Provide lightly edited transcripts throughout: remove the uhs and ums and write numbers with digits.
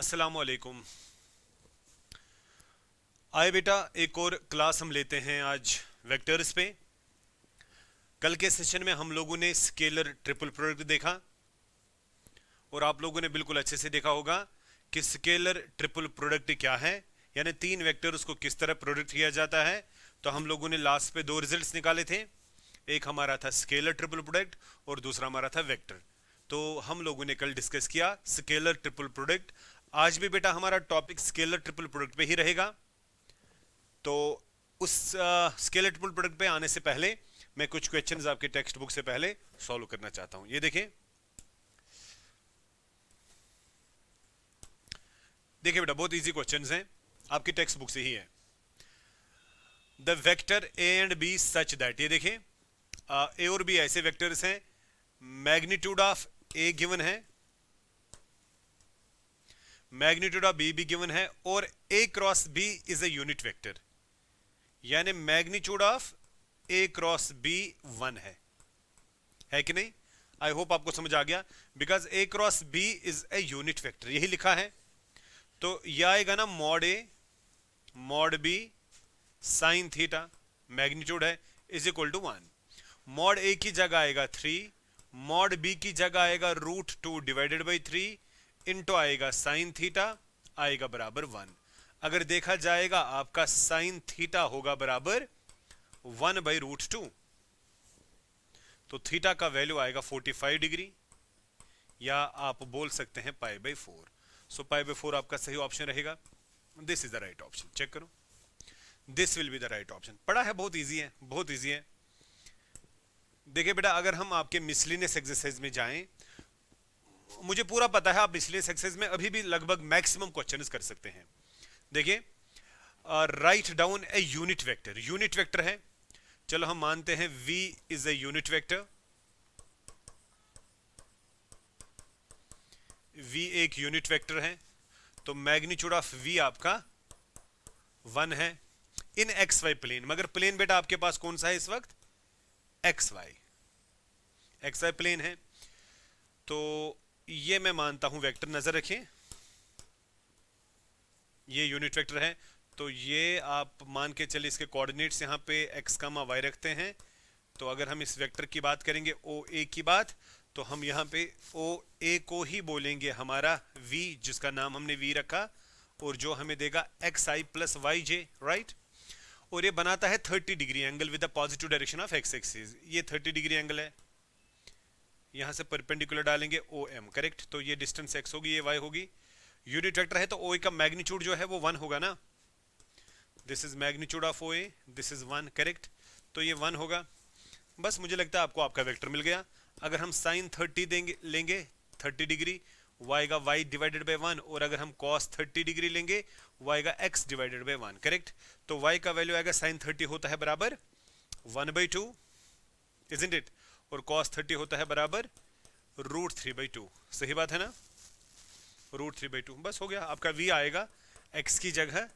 अस्सलाम वालेकुम। आए बेटा, एक और क्लास हम लेते हैं आज वेक्टर्स पे। कल के सेशन में हम लोगों ने स्केलर ट्रिपल प्रोडक्ट देखा और आप लोगों ने बिल्कुल अच्छे से देखा होगा कि स्केलर ट्रिपल प्रोडक्ट क्या है, यानी तीन वेक्टर्स को किस तरह प्रोडक्ट किया जाता है। तो हम लोगों ने लास्ट पे दो रिजल्ट्स निकाले थे, एक हमारा था स्केलर ट्रिपल प्रोडक्ट और दूसरा हमारा था वेक्टर। तो हम लोगों ने कल डिस्कस किया स्केलर ट्रिपल प्रोडक्ट। आज भी बेटा हमारा टॉपिक स्केलर ट्रिपल प्रोडक्ट पे ही रहेगा। तो उस स्केलर ट्रिपल प्रोडक्ट पे आने से पहले मैं कुछ क्वेश्चंस आपके टेक्स्ट बुक से पहले सॉल्व करना चाहता हूं। ये देखें, देखिए बेटा, बहुत इजी क्वेश्चंस हैं, आपकी टेक्स्ट बुक से ही है। The vector A and B such that, ये देखें, ए और बी ऐसे वेक्टर्स हैं, मैग्नीट्यूड ऑफ ए गिवन है, मैग्नीट्यूड ऑफ बी भी गिवन है, और A cross B is a unit vector, यानी magnitude of A cross B 1 है कि नहीं? आई होप आपको समझ आ गया, because A cross B is a unit vector, यही लिखा है। तो यह आएगा ना mod A mod B sine theta, magnitude है, is equal to 1। Mod A की जगह आएगा 3, मॉड बी की जगह आएगा √2 डिवाइडेड बाई 3 इंटू आएगा साइन थीटा, आएगा बराबर 1। अगर देखा जाएगा आपका साइन थीटा होगा बराबर 1 बाई √2, तो थीटा का वैल्यू आएगा 45 डिग्री, या आप बोल सकते हैं pi by 4। So pi by 4 आपका सही ऑप्शन रहेगा। This is the right option, check करो, this will be the right option. पढ़ा है, बहुत इजी है, बहुत इजी है। देखिए बेटा, अगर हम आपके मिसलिनियस एक्सरसाइज में जाएं, मुझे पूरा पता है आप मिसलिनियस एक्सरसाइज में अभी भी लगभग मैक्सिमम क्वेश्चंस कर सकते हैं। देखिए, राइट डाउन ए यूनिट वेक्टर, यूनिट वेक्टर है, चलो हम मानते हैं v is a unit vector, v एक यूनिट वेक्टर है, तो मैग्नीट्यूड ऑफ v आपका 1 है इन एक्स वाई प्लेन। मगर प्लेन बेटा आपके पास कौन सा है इस वक्त? एक्स वाई प्लेन है। तो ये मैं मानता हूं वेक्टर, नजर रखें, ये यूनिट वेक्टर है। तो ये आप मान के चलिए इसके कोऑर्डिनेट्स यहाँ पे x, y रखते हैं। तो अगर हम इस वेक्टर की बात करेंगे ओ ए की बात, तो हम यहाँ पे ओ ए को ही बोलेंगे हमारा v, जिसका नाम हमने v रखा, और जो हमें देगा xi प्लस वाई जे, राइट। और ये बनाता है 30 degree angle with the positive direction of x axis. ये 30 डिग्री एंगल है, यहाँ से परपेंडिकुलर डालेंगे ओ एम, करेक्ट। तो ये डिस्टेंस x होगी, ये y होगी। यूनिट वेक्टर है तो ओ ए का मैग्नीट्यूड जो है वो 1 होगा ना, this is magnitude of O A, this is 1, correct. तो ये 1 होगा। बस मुझे लगता है आपको आपका वेक्टर मिल गया। अगर हम साइन 30 देंगे लेंगे 30 डिग्री, y का y डिवाइडेड बाई 1, और अगर हम कॉस 30 डिग्री लेंगे y का x डिवाइडेड बाई 1, करेक्ट। तो y का वैल्यू आएगा साइन 30 होता है बराबर 1/2, इजंट इट, और कॉस 30 होता है बराबर √3/2। सही बात है ना, √3/2। बस हो गया, आपका v आएगा x की जगह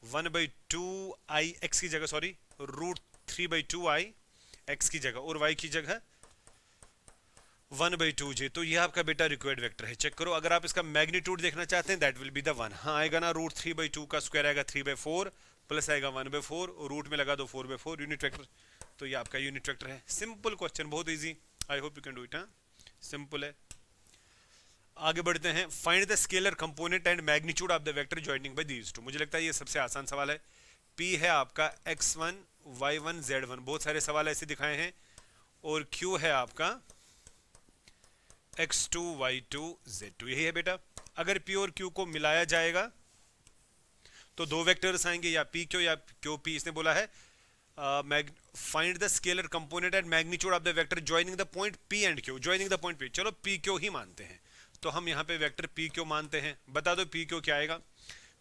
1/2 i, x की जगह सॉरी √3/2 i x की जगह, और y की जगह 1/2 j। तो ये आपका बेटा रिक्वायर्ड वेक्टर है। चेक करो, अगर आप इसका मैग्नीट्यूड देखना चाहते हैं दैट विल बी द 1। हाँ आएगा ना, √3/2 का स्क्वायर आएगा 3/4 प्लस आएगा 1/4, और रूट में लगा दो 4/4, यूनिट वेक्टर। तो ये आपका यूनिट वेक्टर है। सिंपल क्वेश्चन, बहुत easy, I hope you can do it. हाँ सिंपल है। आगे बढ़ते हैं। Find the scalar component and magnitude of the vector joining by these two. मुझे लगता है ये सबसे आसान सवाल है। P है आपका x1 y1 z1, बहुत सारे सवाल ऐसे दिखाए हैं, और Q है आपका x2 y2 z2, यही है बेटा। अगर P और Q को मिलाया जाएगा तो दो वेक्टर्स आएंगे, या P Q या Q P। इसने बोला है find the scalar component and magnitude of the vector joining the point P and Q, joining the point P। चलो P Q ही मानते हैं, तो हम यहाँ पे वेक्टर P Q मानते हैं। बता दो P Q क्या आएगा,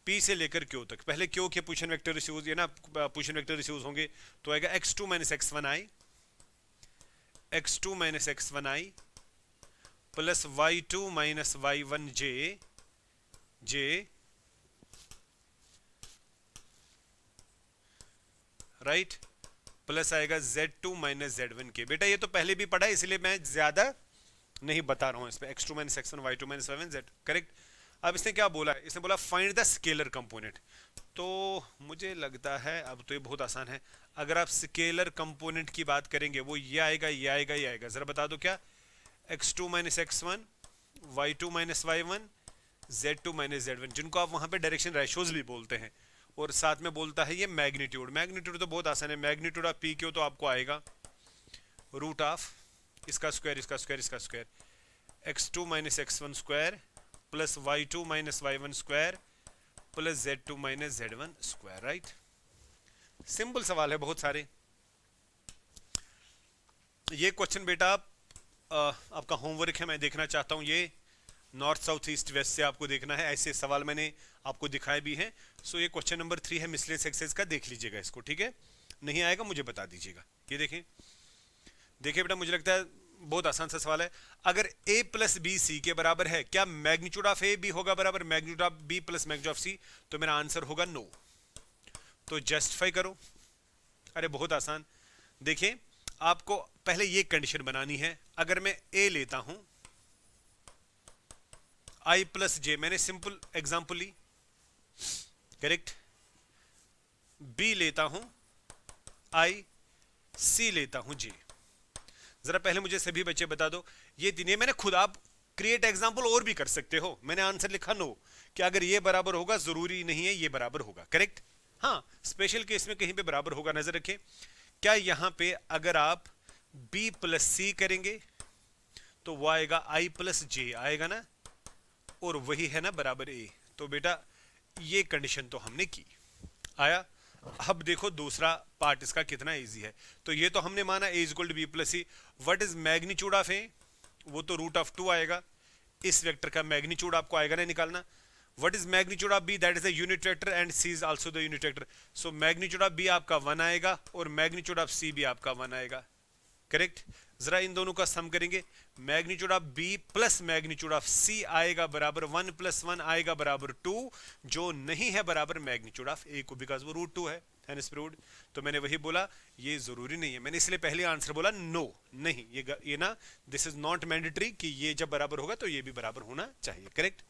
P से लेकर Q तक। पहले Q के पोजीशन वेक्टर रिसीव्स, ये ना पोजीशन वेक्टर रिसीव्स होंगे, तो आएगा x2 minus x1i, x2 minus x1i plus y2 minus y1 j right, plus आएगा z2 माइनस z1 के। बेटा ये तो पहले भी पढ़ा है, इसलिए मैं ज्यादा नहीं बता रहा हूं इस पे। x2 minus x1 y2 minus y1 z, correct. अब इसने क्या बोला है, इसने बोला फाइंड द स्केलर कंपोनेंट। तो मुझे लगता है अब तो ये बहुत आसान है। अगर आप स्केलर कंपोनेंट की बात करेंगे वो ये आएगा, ये आएगा, ये आएगा। जरा बता दो क्या, x2 minus x1, y2 minus y1, z2 minus z1, जिनको आप वहां पे डायरेक्शन रेशियोज भी बोलते हैं। और साथ में बोलता है ये मैग्नीट्यूड। मैग्नीट्यूड तो बहुत आसान है, मैग्नीट्यूड ऑफ पी क्यू तो आपको आएगा रूट ऑफ इसका स्क्वायर, इसका स्क्वायर, इसका square, x2 minus x1 square plus y2 minus y1 square plus z2 minus z1 square. Right, simple सवाल है, बहुत सारे। ये क्वेश्चन बेटा आपका होमवर्क है, मैं देखना चाहता हूँ ये नॉर्थ साउथ ईस्ट वेस्ट से आपको देखना है। ऐसे सवाल मैंने आपको दिखाए भी हैं। सो ये क्वेश्चन नंबर 3 है मिसलेनियस एक्सरसाइज का, देख लीजिएगा इसको, ठीक है। नहीं आएगा मुझे बता दीजिएगा। ये देखें, देखिए बेटा, मुझे लगता है बहुत आसान सा सवाल है। अगर a प्लस बी सी के बराबर है, क्या मैग्नीट्यूड ऑफ ए भी होगा बराबर magnitude of B plus magnitude of C? तो मेरा आंसर होगा नो। तो जस्टिफाई करो। अरे बहुत आसान। देखिए, आपको पहले ये कंडीशन बनानी है। अगर मैं a लेता हूं i प्लस जे, मैंने सिंपल एग्जांपल ली, करेक्ट। b लेता हूं i, c लेता हूं j। जरा पहले मुझे सभी बच्चे बता दो, ये तीन, मैंने खुद, आप क्रिएट एग्जांपल और भी कर सकते हो। मैंने आंसर लिखा नो, कि अगर ये बराबर होगा, जरूरी नहीं है ये बराबर होगा, करेक्ट। हाँ, स्पेशल केस में कहीं पे बराबर होगा। नजर रखें, क्या यहां पे अगर आप b प्लस सी करेंगे तो वो आएगा i प्लस जे आएगा ना, और वही है ना बराबर a। तो बेटा ये कंडीशन तो हमने की, आया। अब देखो दूसरा पार्ट इसका कितना इजी है। तो ये तो हमने माना a equal to B plus C. What is magnitude of a? वो तो रूट ऑफ 2 आएगा। इस वेक्टर का मैग्नीट्यूड आपको आएगा ना निकालना। What is magnitude of b? That is a unit vector and c is also the unit vector. So magnitude of b आपका 1 आएगा और मैग्नीट्यूड ऑफ c भी आपका 1 आएगा, करेक्ट। जरा इन दोनों का सम करेंगे, magnitude of b plus magnitude of c आएगा बराबर 1 प्लस 1 आएगा बराबर 2, जो नहीं है बराबर मैग्नीट्यूड ऑफ a को, बिकॉज वो रूट 2 है, हेंस प्रूव्ड। तो मैंने वही बोला, ये जरूरी नहीं है। मैंने इसलिए पहले आंसर बोला नो, नहीं, ये ना, दिस इज नॉट मैंडेटरी कि ये जब बराबर होगा तो ये भी बराबर होना चाहिए, करेक्ट।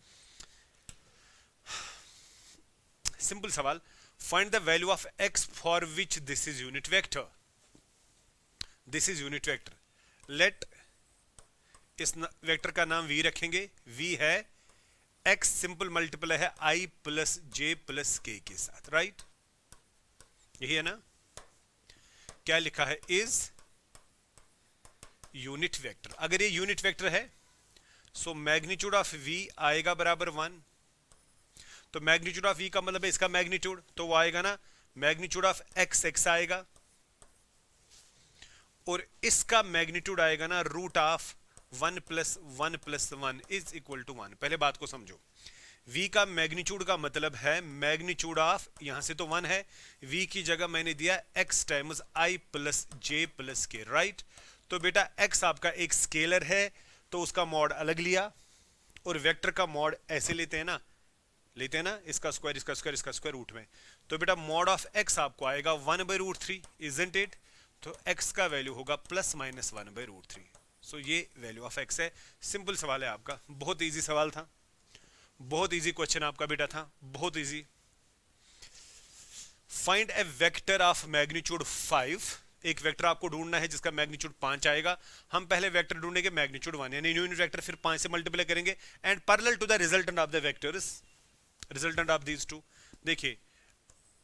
सिंपल सवाल, find the value of x for which this is unit vector. This is unit vector. Let, इस वेक्टर का नाम v रखेंगे। v है x सिंपल मल्टीपल है i plus j plus k के साथ, राइट। यही है ना। क्या लिखा है, इज यूनिट वेक्टर। अगर ये यूनिट वेक्टर है सो मैग्नीट्यूड ऑफ v आएगा बराबर 1। तो मैग्नीट्यूड ऑफ v का मतलब है इसका मैग्नीट्यूड, तो वो आएगा ना मैग्नीट्यूड ऑफ x आएगा, और इसका मैग्नीट्यूड आएगा ना root of 1 plus 1 plus 1 is equal to 1। पहले बात को समझो, v का मैग्नीट्यूड का मतलब है मैग्नीट्यूड ऑफ, यहां से तो 1 है, v की जगह मैंने दिया x times i plus j plus k, right. तो बेटा x आपका एक स्केलर है तो उसका मॉड अलग लिया, और वेक्टर का मॉड ऐसे लेते हैं ना, इसका स्क्वायर, इसका स्क्वायर, इसका स्क्वायर रूट में। तो बेटा मॉड ऑफ x आपको आएगा 1 बाई रूट 3, इजंट इट। तो x का वैल्यू होगा प्लस माइनस 1 बाई रूट 3। सो ये वैल्यू ऑफ x है। सिंपल सवाल है आपका, बहुत इजी सवाल था, बहुत इजी क्वेश्चन आपका बेटा था, बहुत easy. Find a vector of magnitude 5। एक वेक्टर आपको ढूंढना है जिसका मैग्नीट्यूड 5 आएगा। हम पहले वेक्टर ढूंढेंगे मैग्नीट्यूड 1 यानी यूनिट वेक्टर, फिर 5 से मल्टीप्लाई करेंगे and parallel to the resultant of the vectors, resultant of these two. देखिए,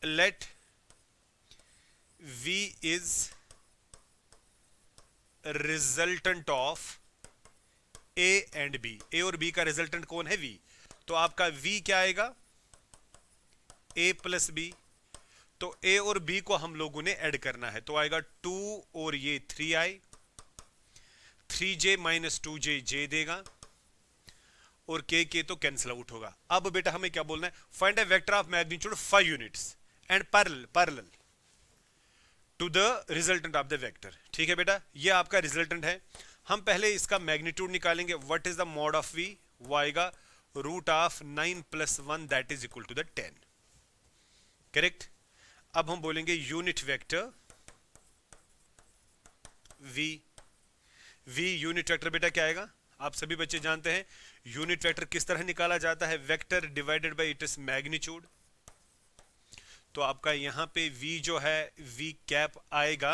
let v is resultant of a and b। a और b का रिजल्टेंट कौन है? v। तो आपका v क्या आएगा? a plus b। तो a और b को हम लोगों ने ऐड करना है, तो आएगा 2 और ये 3i, 3j minus 2j j देगा, और k तो कैंसिल आउट होगा। अब बेटा हमें क्या बोलना है? Find a vector of magnitude 5 units and parallel to the resultant of the vector. ठीक है बेटा, ये आपका रिजल्टेंट है। हम पहले इसका मैग्नीट्यूड निकालेंगे। What is the mod of v? वो आएगा root of 9 plus 1 that is equal to the 10, correct. अब हम बोलेंगे unit vector v। v unit vector बेटा क्या आएगा आप सभी बच्चे जानते हैं यूनिट वेक्टर किस तरह निकाला जाता है, vector divided by its magnitude. तो आपका यहाँ पे v जो है v कैप आएगा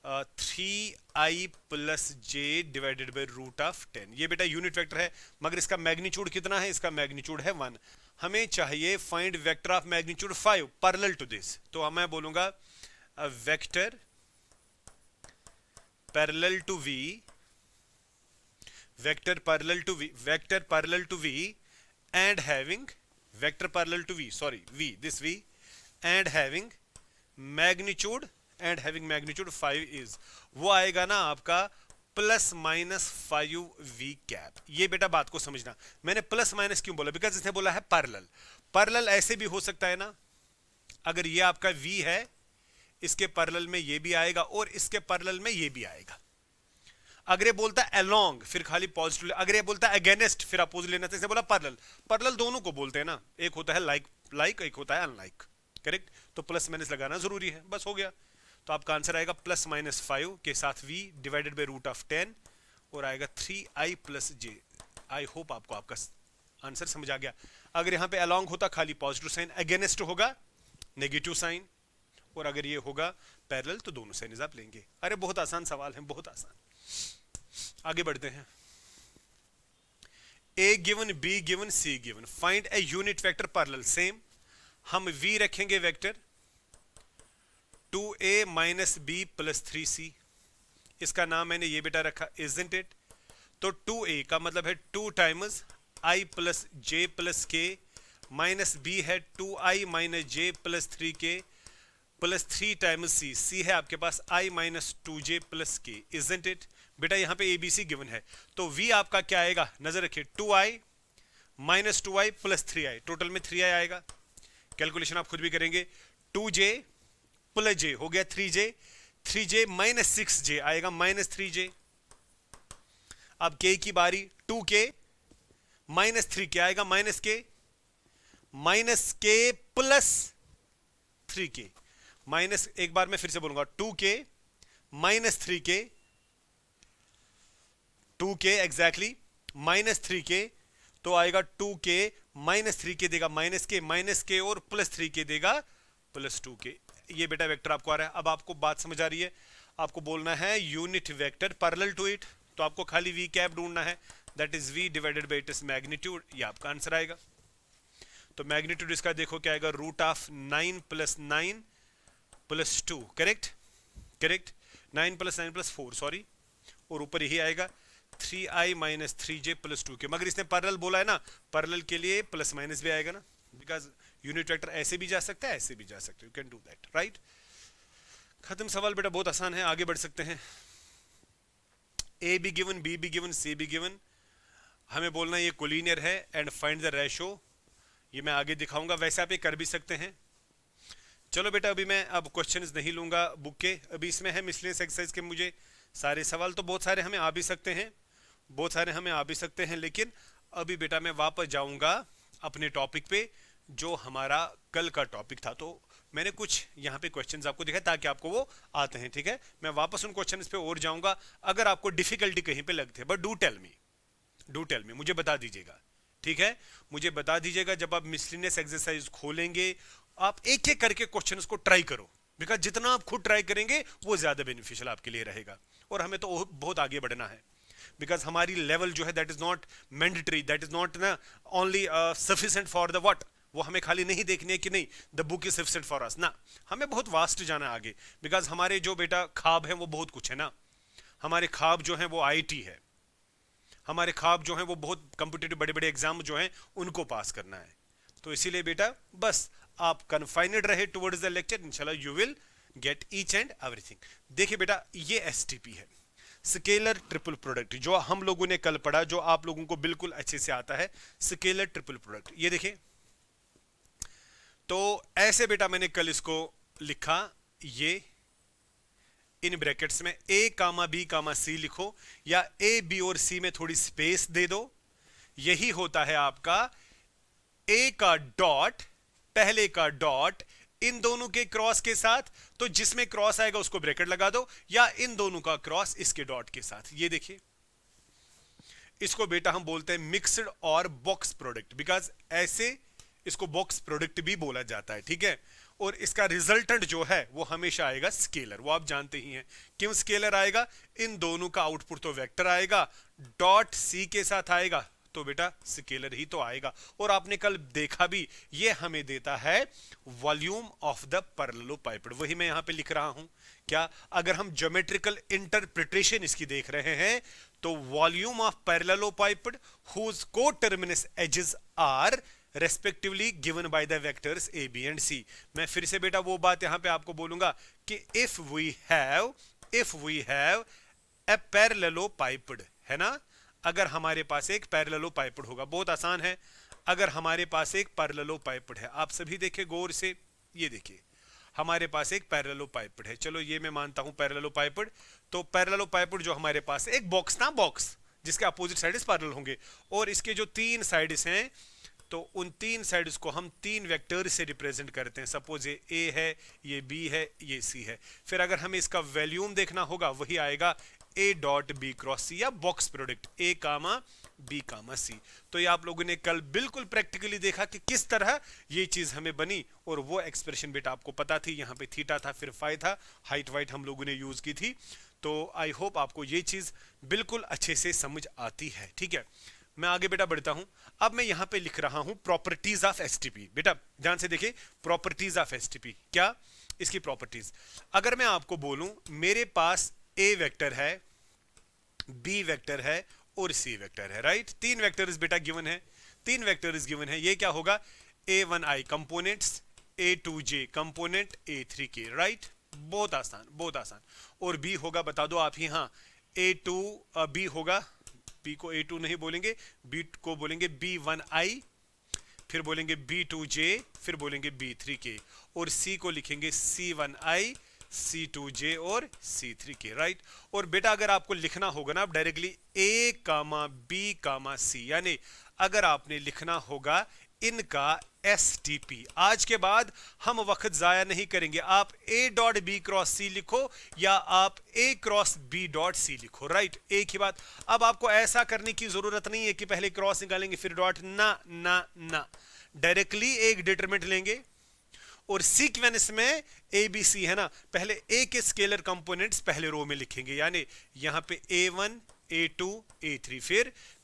3i plus J divided by root of 10। ये बेटा यूनिट वेक्टर है, मगर इसका मैग्नीट्यूड कितना है, इसका मैग्नीट्यूड है 1। हमें चाहिए find vector of magnitude 5 parallel to this. तो मैं बोलूंगा vector parallel to v, vector parallel to v, vector parallel to v and having vector parallel to v, sorry v, this v and having magnitude and having magnitude 5 is, वो आएगा ना आपका plus minus 5v cap. ये बेटा बात को समझना, मैंने प्लस माइनस क्यों बोला, बिकॉज इसने बोला है पैरेलल। पैरेलल ऐसे भी हो सकता है ना, अगर ये आपका v है, इसके पैरेलल में ये भी आएगा और इसके पैरेलल में ये भी आएगा। अगर ये बोलता है अलोंग फिर खाली पॉजिटिव, अगर ये बोलता है अगेंस्ट फिर अपोजिट लेना, तो इसने बोला पैरेलल। पैरेलल दोनों को बोलते हैं ना, एक होता है लाइक एक होता है अनलाइक, करेक्ट। तो प्लस माइनस लगाना जरूरी है, बस हो गया। तो आपका आंसर आएगा प्लस माइनस 5 के साथ v divided by root of 10 और आएगा 3i प्लस जे। आई होप आपको आपका आंसर समझ आ गया। अगर यहाँ पे अलोंग होता खाली पॉजिटिव साइन, अगेंस्ट होगा नेगेटिव साइन, और अगर ये होगा पैरेलल तो दोनों साइन आप लेंगे। अरे बहुत आसान सवाल है, बहुत आसान। आगे बढ़ते हैं। a given b given c given, find a unit vector parallel. Same हम v रखेंगे vector 2a minus B plus 3c, इसका नाम मैंने ये बेटा रखा इजंट इट। तो 2a का मतलब है 2 times i plus j plus k, minus b है 2i minus j plus 3k plus 3 times c है आपके पास i minus 2j plus k, isn't it. बेटा यहाँ पे abc गिवन है, तो v आपका क्या आएगा, नजर रखिए 2i minus 2i plus 3i, total में 3i आएगा। कैलकुलेशन आप खुद भी करेंगे, 2j प्लस j हो गया 3j, 3j माइनस 6j आएगा माइनस 3j। अब k की बारी, 2k माइनस 3k आएगा minus k, minus k plus 3k, minus, एक बार मैं फिर से बोलूंगा 2k minus 3k, 2k exactly minus 3k, तो आएगा 2k माइनस 3k देगा माइनस k और प्लस 3k देगा प्लस 2k। ये बेटा वेक्टर आपको आ रहा है। अब आपको बात समझ आ रही है, आपको बोलना है unit vector parallel to it, तो आपको खाली v कैप ढूंढना है, that is v divided by its magnitude, ये आपका आंसर आएगा। तो मैग्नीट्यूड इसका देखो क्या आएगा, root of 9 plus 9 plus 2, correct correct, 9 plus 9 plus 4 sorry, और ऊपर यही आएगा 3i minus 3j plus 2k। मगर इसने पैरेलल बोला है ना, पैरेलल के लिए प्लस माइनस भी आएगा ना, बिकॉज यूनिट वेक्टर ऐसे भी जा सकता है ऐसे भी जा सकते, you can do that, right. खत्म सवाल बेटा, बहुत आसान है, आगे बढ़ सकते हैं। a भी गिवन, b भी गिवन, c भी गिवन, हमें बोलना ये कोलिनियर है एंड फाइंड द रेशो। ये मैं आगे दिखाऊंगा, वैसे आप ये कर भी सकते हैं। चलो बेटा अभी मैं अब क्वेश्चंस नहीं लूंगा बुक के, अभी इसमें है मिसलेनियस एक्सरसाइज के मुझे सारे सवाल, तो बहुत सारे हमें आ भी सकते हैं, बहुत सारे हमें आ भी सकते हैं, लेकिन अभी बेटा मैं वापस जाऊंगा अपने टॉपिक पे जो हमारा कल का टॉपिक था। तो मैंने कुछ यहाँ पे क्वेश्चंस आपको दिखाए ताकि आपको वो आते हैं, ठीक है। मैं वापस उन क्वेश्चंस पे और जाऊंगा, अगर आपको डिफिकल्टी कहीं पे लगते हैं, बट डू टेल मी, मुझे बता दीजिएगा, ठीक है। मुझे बता दीजिएगा जब आप मिसलेनियस एक्सरसाइज खोलेंगे, आप एक एक करके क्वेश्चंस को ट्राई करो, बिकॉज जितना आप खुद ट्राई करेंगे वो ज्यादा बेनिफिशियल आपके लिए रहेगा। और हमें तो बहुत आगे बढ़ना है, बिकॉज हमारी लेवल जो है that is not mandatory, that is not ना only sufficient for the what, वो हमें खाली नहीं देखनी है कि नहीं the book is sufficient for us ना, हमें बहुत वास्ट जाना है आगे, बिकॉज हमारे जो बेटा ख्वाब है वो बहुत कुछ है ना। हमारे ख्वाब जो है वो आईटी है, हमारे ख्वाब जो है वो बहुत कॉम्पिटिटिव बड़े बड़े एग्जाम जो हैं उनको पास करना है। तो इसीलिए बेटा बस आप कन्फाइनेड रहे टुवर्ड्स द लेक्चर, इंशाल्लाह you will get each and everything. देखिए बेटा ये एसटीपी है, स्केलर ट्रिपल प्रोडक्ट, जो हम लोगों ने कल पढ़ा, जो आप लोगों को बिल्कुल अच्छे से आता है, स्केलर ट्रिपल प्रोडक्ट। ये देखिए, तो ऐसे बेटा मैंने कल इसको लिखा, ये इन ब्रैकेट्स में a comma b comma c लिखो, या a b और c में थोड़ी स्पेस दे दो। यही होता है आपका a का डॉट, पहले का डॉट इन दोनों के क्रॉस के साथ, तो जिसमें क्रॉस आएगा उसको ब्रैकेट लगा दो, या इन दोनों का क्रॉस इसके डॉट के साथ। ये देखिए इसको बेटा हम बोलते हैं मिक्स्ड और बॉक्स प्रोडक्ट, बिकॉज ऐसे इसको बॉक्स प्रोडक्ट भी बोला जाता है, ठीक है। और इसका रिजल्टेंट जो है वो हमेशा आएगा स्केलर, वो आप जानते ही हैं। क्यों स्केलर आएगा? इन दोनों का आउटपुट तो वेक्टर आएगा, डॉट सी के साथ आएगा तो बेटा स्केलर ही तो आएगा। और आपने कल देखा भी, ये हमें देता है वॉल्यूम ऑफ द पैरेललोपाइपेड, वही मैं यहां पे लिख रहा हूं। क्या? अगर हम ज्योमेट्रिकल इंटरप्रिटेशन इसकी देख रहे हैं तो volume of parallelepiped whose coterminous edges are respectively given by the vectors A B and C. मैं फिर से बेटा वो बात यहां पे आपको बोलूंगा कि इफ वी हैव ए पैरेललोपाइपेड, है ना, अगर हमारे पास एक पैरेललोपाइपेड होगा, बहुत आसान है। अगर हमारे पास एक पैरेललोपाइपेड है, आप सभी देखिए गौर से, ये देखिए हमारे पास एक पैरेललोपाइपेड है, चलो ये मैं मानता हूं पैरेललोपाइपेड। तो पैरेललोपाइपेड जो हमारे पास एक बॉक्स ना, बॉक्स जिसके अपोजिट साइड्स पैरेलल होंगे, और इसके जो तीन साइड्स हैं तो उन तीन साइड्स को हम तीन वेक्टर से रिप्रेजेंट करते हैं। सपोज ये ए है, ये बी है, ये सी है। फिर अगर हमें इसका वैल्यूम देखना होगा, वही आएगा A dot B cross C, या box product A comma B comma C. तो ये आप लोगों ने कल बिल्कुल प्रैक्टिकली देखा कि किस तरह ये चीज हमें बनी, और वो एक्सप्रेशन बेटा आपको पता थी, यहाँ पे थीटा था, फिर फाई था, हाइट वाइट हम लोगों ने यूज की थी। तो आई होप आपको ये चीज बिल्कुल अच्छे से समझ आती है, ठीक है। मैं आगे बेटा बढ़ता हूं। अब मैं यहां पे लिख रहा हूं प्रॉपर्टीज ऑफ एसटीपी। बेटा ध्यान से देखिए, प्रॉपर्टीज ऑफ एसटीपी क्या? इसकी प्रॉपर्टीज अगर मैं आपको बोलूं, मेरे पास ए वेक्टर है, बी वेक्टर है और सी वेक्टर है, राइट। तीन वेक्टर्स बेटा गिवन है, तीन वेक्टर्स गिवन है। ये क्या होगा? a1i components, a2j component, a3k, right. बहुत आसान, बहुत आसान। और बी होगा, बता दो आप ही, हाँ, बी होगा, बी को a2 नहीं बोलेंगे, बी को बोलेंगे b1i, फिर बोलेंगे b2j, फिर बोलेंगे b3k, और c को लिखेंगे c1i, c2j और c3k, राइट। और बेटा अगर आपको लिखना होगा ना, आप directly a comma b comma c, यानी अगर आपने लिखना होगा इनका एसटीपी, आज के बाद हम वक्त जाया नहीं करेंगे। आप a dot B cross C लिखो या आप a cross B dot C लिखो, राइट, एक ही बात। अब आपको ऐसा करने की जरूरत नहीं है कि पहले क्रॉस निकालेंगे फिर डॉट, ना ना ना, डायरेक्टली एक डिटरमिनेंट लेंगे और सीक्वेंस में ए बी सी है ना, पहले ए के स्केलर कंपोनेंट्स पहले रो में लिखेंगे, यानी यहां पे a1 a2 a3,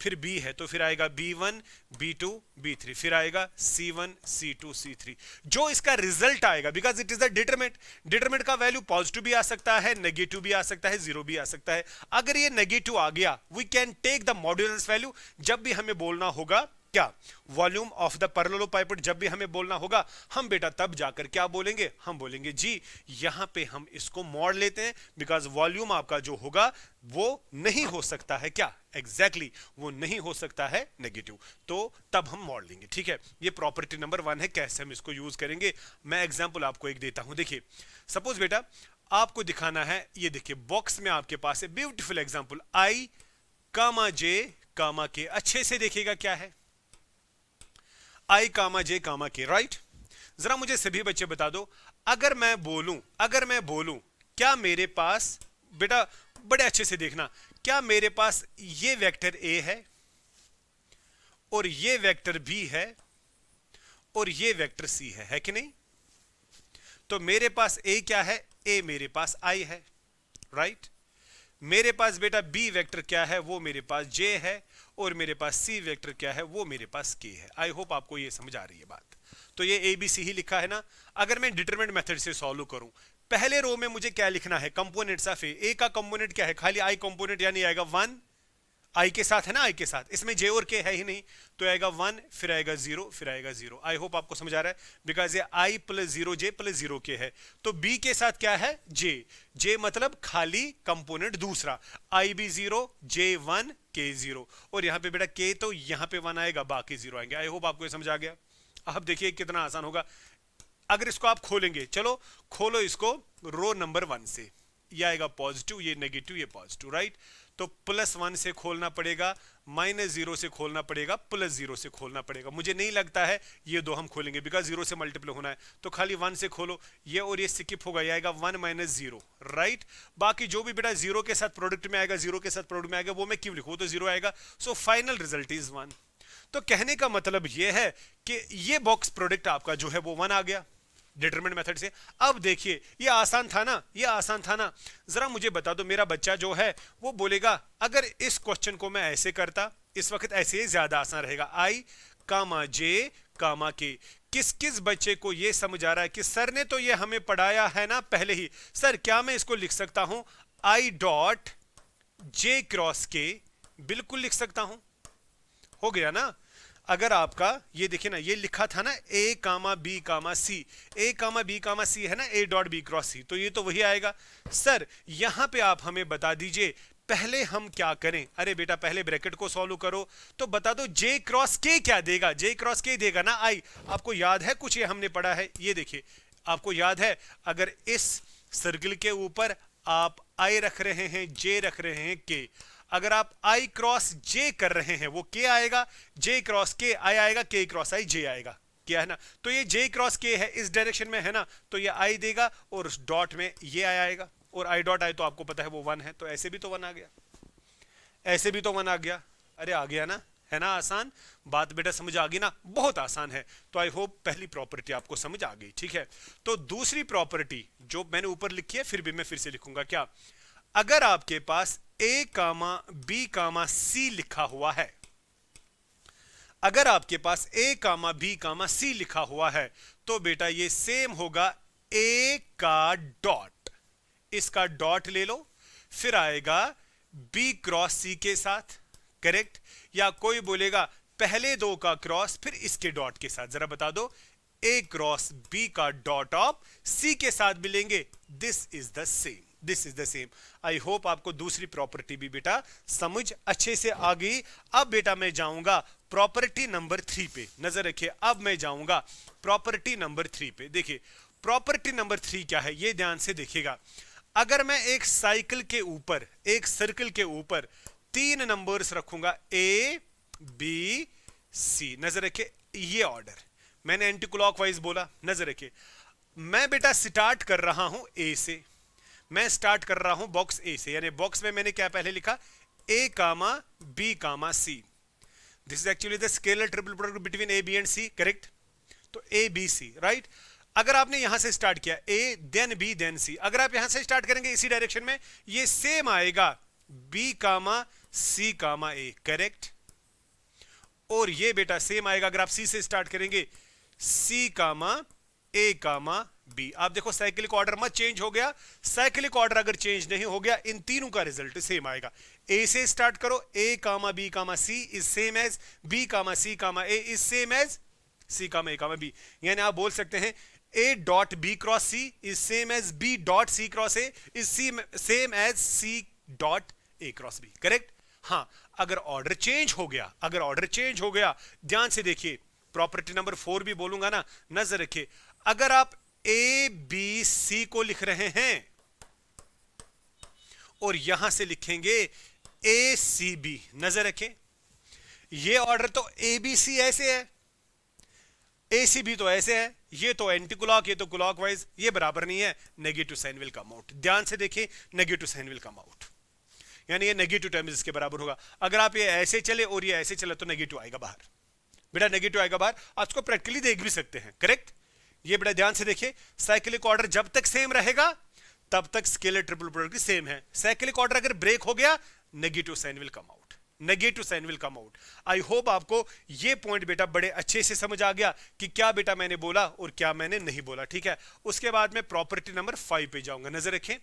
फिर b है तो फिर आएगा b1 b2 b3, फिर आएगा c1 c2 c3। जो इसका रिजल्ट आएगा, because it is a determinant, determinant का वैल्यू पॉजिटिव भी आ सकता है, नेगेटिव भी आ सकता है, जीरो भी आ सकता है। अगर ये नेगेटिव आ गया, we can take the modulus value. जब भी हमें बोलना होगा क्या, वॉल्यूम ऑफ द पैरेललोपाइपेड, जब भी हमें बोलना होगा, हम बेटा तब जाकर क्या बोलेंगे, हम बोलेंगे जी यहां पे हम इसको मोड़ लेते हैं, बिकॉज वॉल्यूम आपका जो होगा वो नहीं हो सकता है क्या, एग्जैक्टली वो नहीं हो सकता है नेगेटिव, तो तब हम मोड़ लेंगे, ठीक है। ये प्रॉपर्टी नंबर 1 है, कैसे हम इसको यूज करेंगे। मैं एग्जांपल आपको एक देता हूं, देखिए सपोज बेटा आपको दिखाना है, ये देखिए बॉक्स में आपके पास है ब्यूटीफुल एग्जांपल, आई कामा जे कामा के, अच्छे से देखिएगा क्या है, आई कामा जे कामा के, राइट। जरा मुझे सभी बच्चे बता दो, अगर मैं बोलूं क्या मेरे पास, बेटा बड़े अच्छे से देखना, क्या मेरे पास ये वेक्टर ए है और ये वेक्टर बी है और ये वेक्टर सी है कि नहीं? तो मेरे पास ए क्या है, ए मेरे पास आई है, राइट। मेरे पास बेटा बी वेक्टर क्या है, वो मेरे पास जे है, और मेरे पास सी वेक्टर क्या है, वो मेरे पास के है। आई होप आपको ये समझ आ रही है बात। तो ये ए बी सी ही लिखा है ना। अगर मैं डिटरमिनेंट मेथड से सॉल्व करूं, पहले रो में मुझे क्या लिखना है, कंपोनेंट्स ऑफ ए का कंपोनेंट क्या है, खाली आई कंपोनेंट, यानी आएगा 1, आई के साथ है ना, आई के साथ, इसमें जे और के है ही नहीं, तो आएगा 1, फिर आएगा 0, फिर आएगा 0। आई होप आपको समझ आ रहा है, बिकॉज ये आई प्लस 0 जे प्लस 0 के है। तो बी के साथ क्या है, जे, जे मतलब खाली कंपोनेंट दूसरा, आई भी 0, जे 1 के 0, और यहां पे बेटा के, तो यहां पे 1 आएगा, बाकी 0 आएंगे। आई होप आपको ये समझ आ गया। अब देखिए कितना आसान होगा अगर इसको आप खोलेंगे। चलो खोलो इसको रो नंबर 1 से, ये आएगा पॉजिटिव, ये नेगेटिव, ये पॉजिटिव, राइट। तो +1 से खोलना पड़ेगा, -0 से खोलना पड़ेगा, +0 से खोलना पड़ेगा। मुझे नहीं लगता है ये दो हम खोलेंगे, बिकॉज 0 से मल्टीप्लाई होना है, तो खाली 1 से खोलो, ये और ये स्किप होगा, ये आएगा 1 - 0, राइट। बाकी जो भी बेटा 0 के साथ प्रोडक्ट में आएगा, 0 के साथ प्रोडक्ट में आएगा, वो मैं क्यों लिखूं, तो 0 आएगा। So final result is 1। तो कहने का मतलब ये है कि ये बॉक्स प्रोडक्ट आपका जो है वो 1 आ गया डिटरमिनेंट मेथड से। अब देखिए ये आसान था ना, ये आसान था ना। जरा मुझे बता दो, मेरा बच्चा जो है वो बोलेगा अगर इस क्वेश्चन को मैं ऐसे करता, इस वक्त ऐसे ही ज्यादा आसान रहेगा। I, J, K। किस किस बच्चे को ये समझ आ रहा है कि सर ने तो ये हमें पढ़ाया है ना पहले ही, सर क्या मैं इसको लिख सकता हूं I.J×K? बिल्कुल लिख सकता हूं, हो गया ना। अगर आपका ये देखिए ना, ये लिखा था ना A, B, C, A, B, C है ना A.B×C, तो ये तो वही आएगा। सर यहां पे आप हमें बता दीजिए पहले हम क्या करें। अरे बेटा पहले ब्रैकेट को सॉल्व करो, तो बता दो J×K क्या देगा, J×K देगा ना I। आपको याद है कुछ ये हमने पढ़ा है, ये देखिए आपको याद है, अगर इस सर्किल के ऊपर आप I रख रहे हैं, J रख रहे हैं, K, अगर आप I×J कर रहे हैं वो K आएगा, J×K I आएगा, K×I J आएगा, क्या है ना। तो ये J×K है, इस डायरेक्शन में है ना, तो ये I देगा और उस डॉट में ये I आएगा, और I.I तो आपको पता है वो 1 है, तो ऐसे भी तो 1 आ गया, ऐसे भी तो 1 आ गया। अरे आ गया ना, है ना आसान बात बेटा, समझ आ गई ना, बहुत आसान है। तो आई होप पहली प्रॉपर्टी आपको समझ आ गई, ठीक है। तो दूसरी प्रॉपर्टी जो मैंने ऊपर लिखी है, फिर भी मैं फिर से लिखूंगा, क्या, अगर आपके पास A, B, C लिखा हुआ है, अगर आपके पास A, B, C लिखा हुआ है, तो बेटा ये सेम होगा A का डॉट, इसका डॉट ले लो, फिर आएगा B×C के साथ, करेक्ट। या कोई बोलेगा पहले दो का क्रॉस फिर इसके डॉट के साथ। जरा बता दो, A×B का डॉट ऑफ C के साथ मिलेंगे, this is the same, this is the same. I hope आपको दूसरी प्रॉपर्टी भी बेटा समझ अच्छे से आ गई। अब बेटा मैं जाऊंगा प्रॉपर्टी नंबर 3 पे, नजर रखिए। अब मैं जाऊंगा प्रॉपर्टी नंबर 3 पे। देखिए प्रॉपर्टी नंबर 3 क्या है, ये ध्यान से देखिएगा। अगर मैं एक साइकिल के ऊपर, एक सर्कल के ऊपर 3 नंबर्स रखूंगा A, B, C, नजर रखिए ये ऑर्डर, मैंने एंटी क्लॉकवाइज बोला, नजर रखिए। मैं बेटा स्टार्ट कर रहा हूं A से, मैं स्टार्ट कर रहा हूं बॉक्स A से, यानी बॉक्स में मैंने क्या पहले लिखा, A, B, C। This is actually the scalar triple product between A, B and C, correct. तो A, B, C, राइट। अगर आपने यहां से स्टार्ट किया A, then B, then C, अगर आप यहां से स्टार्ट करेंगे इसी डायरेक्शन में, ये सेम आएगा B, C, A, करेक्ट। और ये बेटा सेम आएगा अगर आप C से स्टार्ट करेंगे, C, A, B। आप देखो साइक्लिक ऑर्डर मत चेंज हो गया, साइक्लिक ऑर्डर अगर चेंज नहीं हो गया, इन तीनों का रिजल्ट सेम आएगा। A से स्टार्ट करो, A, B, C is same as B, C, A is same as C, A, B। यानी आप बोल सकते हैं A.B×C is same as B.C×A is same as C.A×B, correct. हाँ, अगर ऑर्डर चेंज हो गया, अगर ऑर्डर चेंज हो गया, ध्यान से देखिए, प्रॉपर्टी नंबर 4 भी बोलूंगा ना, नजर रखिए। अगर आप A, B, C को लिख रहे हैं और यहां से लिखेंगे A, C, B, नजर रखें, ये ऑर्डर तो A, B, C ऐसे है, A, C, B तो ऐसे है, ये तो एंटी क्लॉक, ये तो क्लॉकवाइज, ये बराबर नहीं है, negative sign will come out. ध्यान से देखिए, negative sign will come out, यानी ये नेगेटिव टर्म्स इसके बराबर होगा। अगर आप ये ऐसे चले और ये ऐसे चले तो नेगेटिव आएगा बाहर, बेटा नेगेटिव आएगा बाहर। आप इसको प्रैक्टिकली देख भी सकते हैं, करेक्ट। ये बेटा ध्यान से देखिए, साइक्लिक ऑर्डर जब तक सेम रहेगा तब तक स्केलर ट्रिपल प्रोडक्ट सेम है। साइक्लिक ऑर्डर अगर ब्रेक हो गया, negative sign will come out, negative sign will come out. I hope आपको ये पॉइंट बेटा बड़े अच्छे से समझ आ गया कि क्या बेटा मैंने बोला और क्या मैंने नहीं बोला, ठीक है। उसके बाद मैं प्रॉपर्टी नंबर 5 पे जाऊंगा, नजर रखें।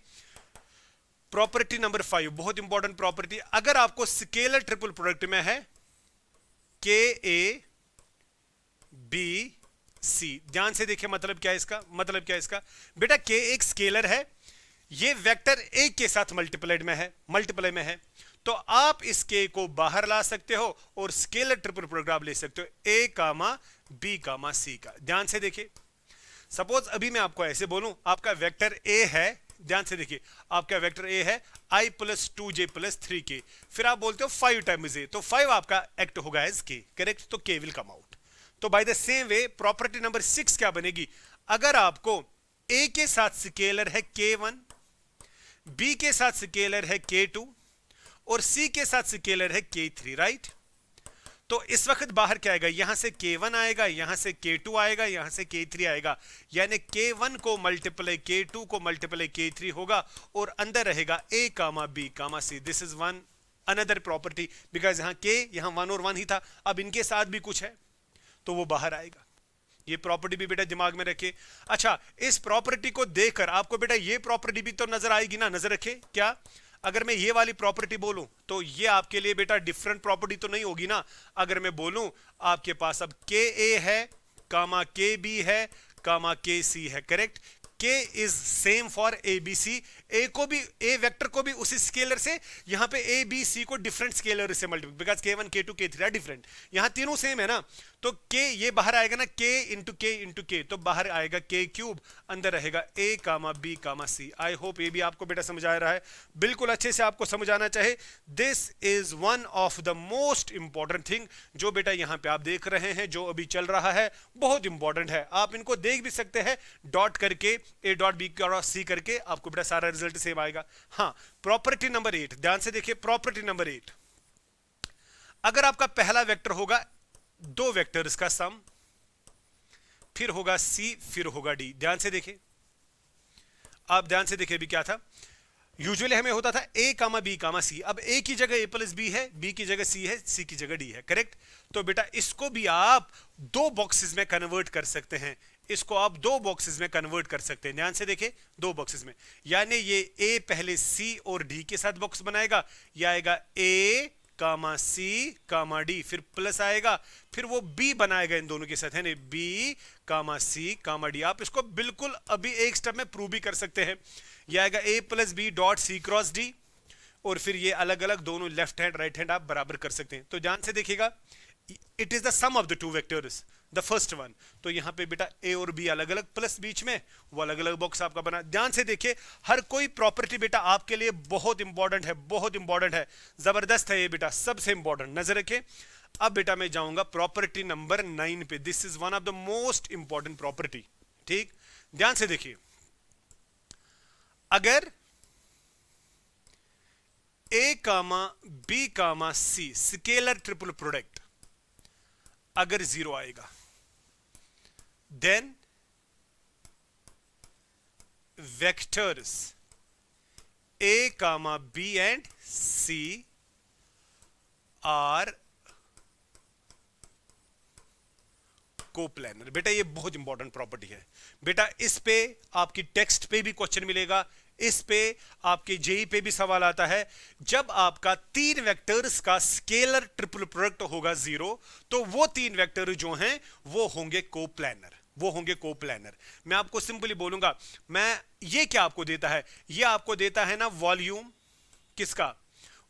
प्रॉपर्टी नंबर 5 बहुत इंपॉर्टेंट प्रॉपर्टी। अगर आपको स्केलर ट्रिपल प्रोडक्ट में है KABC, ध्यान से देखिए मतलब क्या है इसका, मतलब क्या है इसका, बेटा K एक स्केलर है, ये वेक्टर A के साथ मल्टीप्लाई में है, तो आप इस K को बाहर ला सकते हो और स्केलर ट्रिपल प्रोडक्ट आप ले सकते हो A, B, C का। ध्यान से देखिए, सपोज अभी मैं आपको ऐसे बोलूं, आपका वेक्टर A है, ध्यान से देखिए, आपका वेक्टर ए है i plus 2j plus 3k, फिर आप बोलते हो 5 टाइम्स ए, तो 5 आपका एक्ट होगा एज k, करेक्ट, तो k विल कम आउट। तो by the same way property number 6 क्या बनेगी, अगर आपको a के साथ स्केलर है k1, b के साथ स्केलर है k2 और c के साथ स्केलर है k3, राइट, तो इस वक्त बाहर क्या आएगा, यहां से k1 आएगा, यहां से k2 आएगा, यहां से k3 आएगा, यानी k1 को मल्टीप्लाई k2 को मल्टीप्लाई k3 होगा और अंदर रहेगा a comma b comma c। This is one another property, because यहां k यहां 1 और 1 ही था, अब इनके साथ भी कुछ है तो वो बाहर आएगा। ये प्रॉपर्टी भी बेटा दिमाग में रखे। अच्छा, इस प्रॉपर्टी को देखकर आपको बेटा ये प्रॉपर्टी भी तो नजर आएगी ना, नजर रखे क्या, अगर मैं ये वाली प्रॉपर्टी बोलूं तो ये आपके लिए बेटा डिफरेंट प्रॉपर्टी तो नहीं होगी ना। अगर मैं बोलूं आपके पास अब के ए है कामा के बी है कामा के सी है, correct, K is same for A B C, A को भी, ए वेक्टर को भी उसी स्केलर से, यहां पे ए बी सी को डिफरेंट स्केलर से मल्टीप्लाई, बिकॉज के वन के टू के थ्री आर डिफरेंट, यहां तीनों सेम है ना, तो के ये बाहर आएगा ना, के इंटू के, तो बाहर आएगा के क्यूब, अंदर रहेगा ए comma B comma C. I hope ये भी आपको बेटा समझ आ रहा है, बिल्कुल अच्छे से आपको समझ आना चाहिए। This is one of the most important thing जो बेटा यहां पे आप देख रहे हैं, जो अभी चल रहा है, बहुत इंपॉर्टेंट है। आप इनको देख भी सकते हैं डॉट करके, ए डॉट बी क्रॉस सी करके, आपको बेटा सारा रिजल्ट सेम आएगा। हाँ, प्रॉपर्टी नंबर 8 ध्यान से देखिए, प्रॉपर्टी नंबर 8, अगर आपका पहला वेक्टर होगा दो वेक्टर्स का सम, फिर होगा सी, फिर होगा डी, ध्यान से देखिए, आप ध्यान से देखिए, भी क्या था, यूजुअली हमें होता था ए कामा बी कामा सी, अब ए की जगह ए प्लस बी है, बी की जगह सी है, सी की जगह डी है, करेक्ट, तो बेटा इसको भी आप दो बॉक्सेस में कन्वर्ट कर सकते हैं, इसको आप दो बॉक्सेस में कन्वर्ट कर सकते हैं, ध्यान से देखिए, दो बॉक्सेस में, यानी ये ए पहले सी और डी के साथ बॉक्स बनाएगा, यह आएगा ए कामा सी कामा डी, फिर प्लस आएगा, फिर वो बी बनाएगा इन दोनों के साथ, है ना, बी कामा सी कामा डी। आप इसको बिल्कुल अभी एक स्टेप में प्रूव भी कर सकते हैं, यह आएगा A plus B dot C cross D, और फिर ये अलग अलग दोनों लेफ्ट हैंड राइट हैंड आप बराबर कर सकते हैं। तो ध्यान से देखिएगा, it is the sum of the two vectors, the first one, तो यहां पे बेटा ए और बी अलग अलग, प्लस बीच में वो अलग अलग बॉक्स आपका बना। ध्यान से देखिए, हर कोई प्रॉपर्टी बेटा आपके लिए बहुत इंपॉर्टेंट है, बहुत इंपॉर्टेंट है, जबरदस्त है ये बेटा, सबसे इंपॉर्टेंट, नजर रखे। अब बेटा मैं जाऊंगा प्रॉपर्टी नंबर 9 पे, this is one of the most important property, ठीक, ध्यान से देखिए, अगर A comma B comma C scalar triple product अगर 0 आएगा, then vectors A comma B and C are coplanar. बेटा ये बहुत इंपॉर्टेंट प्रॉपर्टी है बेटा, इस पे आपकी टेक्स्ट पे भी क्वेश्चन मिलेगा, इस पे आपके जेई पे भी सवाल आता है। जब आपका तीन वेक्टर्स का स्केलर ट्रिपल प्रोडक्ट होगा 0, तो वो तीन वेक्टर जो हैं वो होंगे कोप्लानर, वो होंगे कोप्लानर। मैं आपको सिंपली बोलूंगा, मैं ये क्या आपको देता है, ये आपको देता है ना वॉल्यूम, किसका,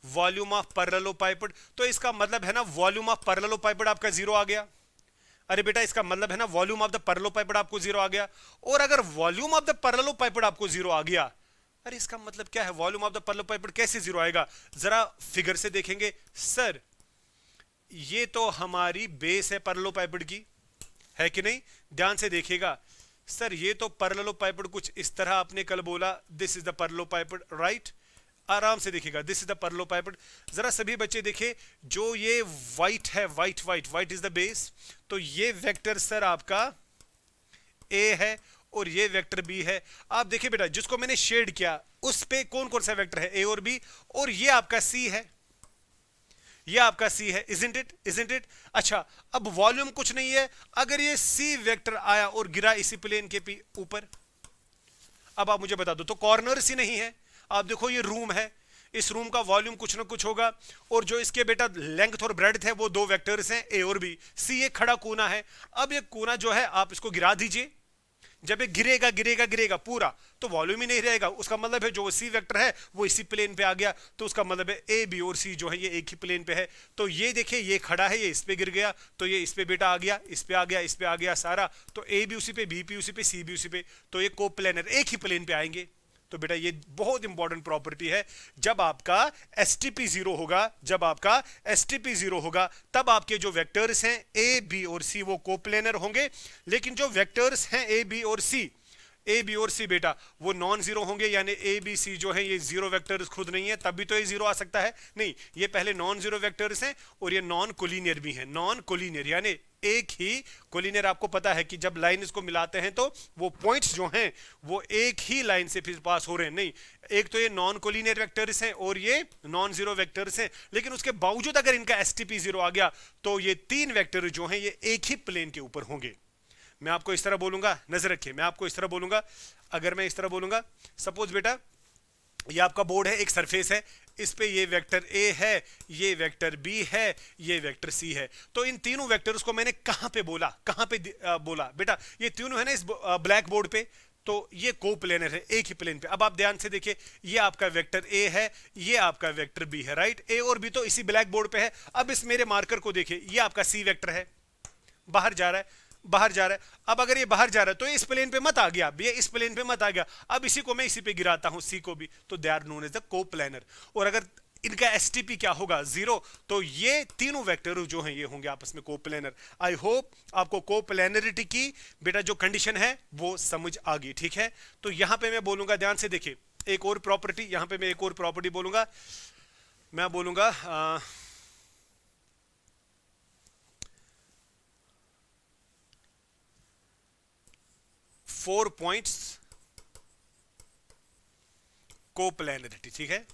वॉल्यूम ऑफ पैरेललोपाइपेड, तो इसका मतलब है ना वॉल्यूम ऑफ पैरेललोपाइपेड आपका 0 आ गया। अरे बेटा इसका मतलब है ना वॉल्यूम ऑफ द पैरेललोपाइपेड आपको 0 आ गया, और अगर वॉल्यूम ऑफ द पैरेललोपाइपेड आपको 0 आ गया, अरे इसका मतलब क्या है, वॉल्यूम ऑफ द पैरेललोपाइपेड कैसे 0 आएगा, जरा फिगर से देखेंगे। सर ये तो हमारी बेस है पैरेललोपाइपेड की, है कि नहीं, ध्यान से देखिएगा। सर ये तो पैरेललोपाइपेड कुछ इस तरह आपने कल बोला, दिस इज द पैरेललोपाइपेड, राइट, आराम से देखिएगा, दिस इज द पैरेललोपाइपेड। जरा सभी बच्चे देखे, जो ये व्हाइट है, white white white is the base, तो ये वेक्टर सर आपका ए है और ये वेक्टर बी है। आप देखिए बेटा, जिसको मैंने शेड किया उस पे कौन कौन सा वेक्टर है, ए और बी, और ये आपका सी है, ये आपका सी है, इजंट इट, इजंट इट। अच्छा, अब वॉल्यूम कुछ नहीं है, अगर ये सी वेक्टर आया और गिरा इसी प्लेन के ऊपर, अब आप मुझे बता दो, तो कॉर्नर सी नहीं है। आप देखो ये रूम है, इस रूम का वॉल्यूम कुछ ना कुछ होगा, और जो इसके बेटा लेंथ और ब्रेड्थ है वो दो वेक्टर्स हैं, ए और बी। सी एक खड़ा कोना है, अब ये कोना जो है आप इसको गिरा दीजिए, जब ये गिरेगा गिरेगा गिरेगा पूरा, तो वॉल्यूम ही नहीं रहेगा, उसका मतलब है जो सी वेक्टर है वो इसी प्लेन पे आ गया, तो उसका मतलब है ए बी और सी जो है ये एक ही प्लेन पे है। तो ये देखिए, ये खड़ा है, ये इस पे गिर गया, तो ये इस पे बेटा आ गया, इस पे आ गया, इस पे आ गया सारा, तो ए भी उसी पे, बी भी उसी पे, सी भी उसी पे, तो ये कोप्लेनर एक ही प्लेन पे आएंगे। तो बेटा ये बहुत इंपॉर्टेंट प्रॉपर्टी है। जब आपका एसटीपी जीरो होगा, जब आपका एसटीपी जीरो होगा, तब आपके जो वेक्टर्स हैं ए बी और सी वो कोप्लेनर होंगे। लेकिन जो वेक्टर्स हैं ए बी और सी, ए बी और सी बेटा वो नॉन जीरो होंगे, यानी ए बी सी जो है ये जीरो वेक्टर्स खुद नहीं है, तब भी तो ये जीरो आ सकता है नहीं, ये पहले नॉन जीरो वेक्टर्स हैं और ये नॉन कोलिनियर भी हैं। नॉन कोलिनियर यानी एक ही कोलिनियर, आपको पता है कि जब लाइन इसको मिलाते हैं तो वो पॉइंट्स जो हैं वो एक ही लाइन से फिर पास हो रहे हैं, नहीं, एक तो ये नॉन कोलिनियर वेक्टर्स हैं और ये नॉन जीरो वेक्टर्स हैं। लेकिन उसके बावजूद अगर इनका एसटीपी जीरो आ गया तो ये तीन वेक्टर जो हैं ये एक ही प्लेन के ऊपर होंगे। मैं आपको इस तरह बोलूंगा, नजर रखिए, मैं आपको इस तरह बोलूंगा, अगर मैं इस तरह बोलूंगा, सपोज बेटा ये आपका बोर्ड है, एक सरफेस है, इस पे ये वेक्टर ए है, ये वेक्टर बी है, ये वेक्टर सी है। तो इन तीनों वेक्टर्स को मैंने कहां पे बोला, कहां पे बोला बेटा, ये तीनों है ना इस ब्लैक बोर्ड पे, तो ये कोप्लेनर है एक ही प्लेन पे। अब आप ध्यान से देखिए, ये आपका वेक्टर ए है, ये आपका वेक्टर बी है, राइट, ए और बी तो इसी ब्लैक बोर्ड पे है। अब इस मेरे मार्कर को देखिए, ये आपका सी वेक्टर है, बाहर जा रहा है, बाहर जा रहा है। अब अगर ये बाहर जा रहा है तो ये इस प्लेन पे मत आ गया, ये इस प्लेन पे मत आ गया। अब इसी को मैं इसी पे गिराता हूं, सी को भी, तो they are known as the coplanar. और अगर इनका एसटीपी क्या होगा, जीरो, तो ये तीनों वेक्टर जो हैं ये होंगे आपस में कोप्लेनर। आई होप आपको कोप्लेनरिटी की बेटा जो कंडीशन है वो समझ आ गई, ठीक है। तो यहां पे मैं बोलूंगा, ध्यान से देखिए, एक और प्रॉपर्टी, यहां पे मैं एक और प्रॉपर्टी बोलूंगा, मैं बोलूंगा 4 पॉइंट्स कोप्लेनरिटी, ठीक है।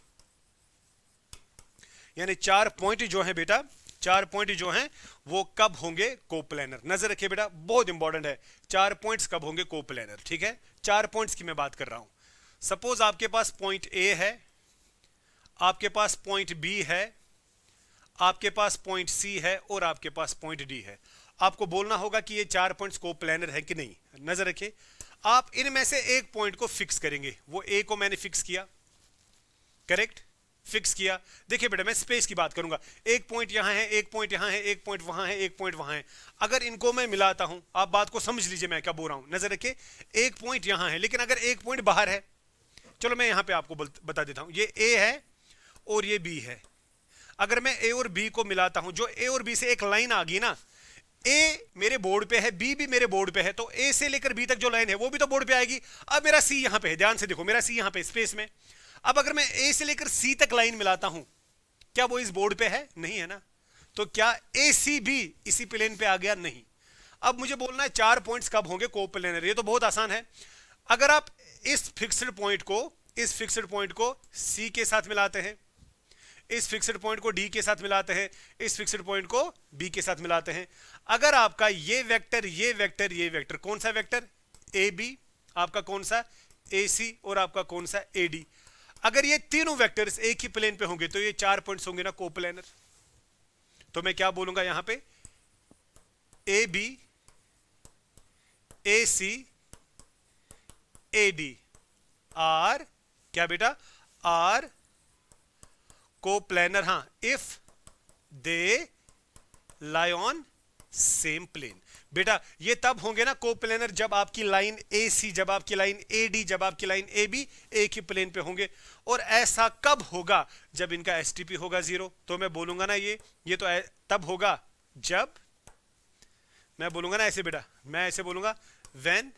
यानी 4 पॉइंट जो है बेटा, 4 पॉइंट जो हैं वो कब होंगे कोप्लेनर। नजर रखिए बेटा, बहुत इंपॉर्टेंट है, 4 पॉइंट्स कब होंगे कोप्लेनर, ठीक है। 4 पॉइंट्स की मैं बात कर रहा हूं। सपोज आपके पास पॉइंट ए है, आपके पास पॉइंट बी है, आपके पास पॉइंट सी है और आपके पास पॉइंट डी है। आपको बोलना होगा कि ये 4 पॉइंट्स कोप्लेनर है कि नहीं। नजर रखिए, आप इनमें से एक पॉइंट को फिक्स करेंगे, वो ए को मैंने फिक्स किया, करेक्ट, फिक्स किया। देखिए बेटा मैं स्पेस की बात करूंगा, एक पॉइंट यहां है, एक पॉइंट यहां है, एक पॉइंट वहां है, एक पॉइंट वहां है। अगर इनको मैं मिलाता हूं, आप बात को समझ लीजिए मैं क्या बोल रहा हूं। नजर रखिए, एक पॉइंट यहां है, लेकिन अगर एक पॉइंट बाहर है, चलो मैं यहां पे आपको बता देता हूं, ये ए है और ये बी है। अगर मैं ए और बी को मिलाता हूं, जो ए और बी से एक लाइन आ गई ना, ए मेरे बोर्ड पे है, बी भी मेरे बोर्ड पे है, तो ए से लेकर बी तक जो लाइन है वो भी तो बोर्ड पे आएगी। अब मेरा सी यहां पे है, ध्यान से देखो, मेरा सी यहां पे स्पेस में। अब अगर मैं ए से लेकर सी तक लाइन मिलाता हूं, क्या वो इस बोर्ड पे है? नहीं है ना। तो क्या ए सी भी इसी प्लेन पे आ गया? नहीं। अब मुझे बोलना है 4 पॉइंट्स कब होंगे कोप्लेनर। ये तो बहुत आसान है। अगर आप इस फिक्स्ड पॉइंट को सी के साथ मिलाते हैं, इस फिक्स्ड पॉइंट को डी के साथ मिलाते हैं, इस फिक्स्ड पॉइंट को बी के साथ मिलाते हैं, अगर आपका ये वेक्टर, ये वेक्टर, ये वेक्टर, कौन सा वेक्टर? ए बी, आपका कौन सा? ए सी, और आपका कौन सा? A D. अगर ये तीनों वेक्टर्स एक ही प्लेन पे होंगे तो ये 4 पॉइंट्स होंगे ना कोप्लेनर। तो मैं क्या बोलूंगा यहां पे? A B, A C, A D are, क्या बेटा? Are coplanar. हां, if they lie on same plane. बेटा ये तब होंगे ना कोप्लेनर जब आपकी लाइन ए सी, जब आपकी लाइन ए डी, जब आपकी लाइन ए बी एक ही प्लेन पे होंगे। और ऐसा कब होगा? जब इनका एसटीपी होगा 0। तो मैं बोलूंगा ना ये तो तब होगा जब, मैं बोलूंगा ना ऐसे बेटा, मैं ऐसे बोलूंगा when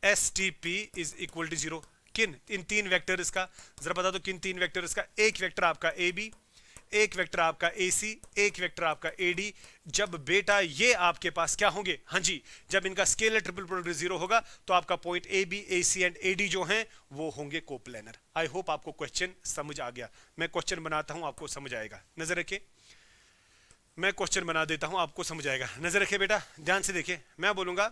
STP is equal to 0। किन? इन 3 वेक्टर्स का। जरा बता दो किन 3 वेक्टर्स का? एक वेक्टर आपका ए बी, एक वेक्टर आपका ए सी, एक वेक्टर आपका ए डी। जब बेटा ये आपके पास क्या होंगे? हाँ जी, जब इनका स्केलर ट्रिपल प्रोडक्ट 0 होगा तो आपका point A B, A C and A D जो हैं वो होंगे कोप्लेनर। आई होप आपको क्वेश्चन समझ आ गया। मैं क्वेश्चन बनाता हूं, आपको समझ आएगा। नजर रखिए, मैं क्वेश्चन बना देता हूं, आपको समझ आएगा। नजर रखिए बेटा, ध्यान से देखिए, मैं बोलूंगा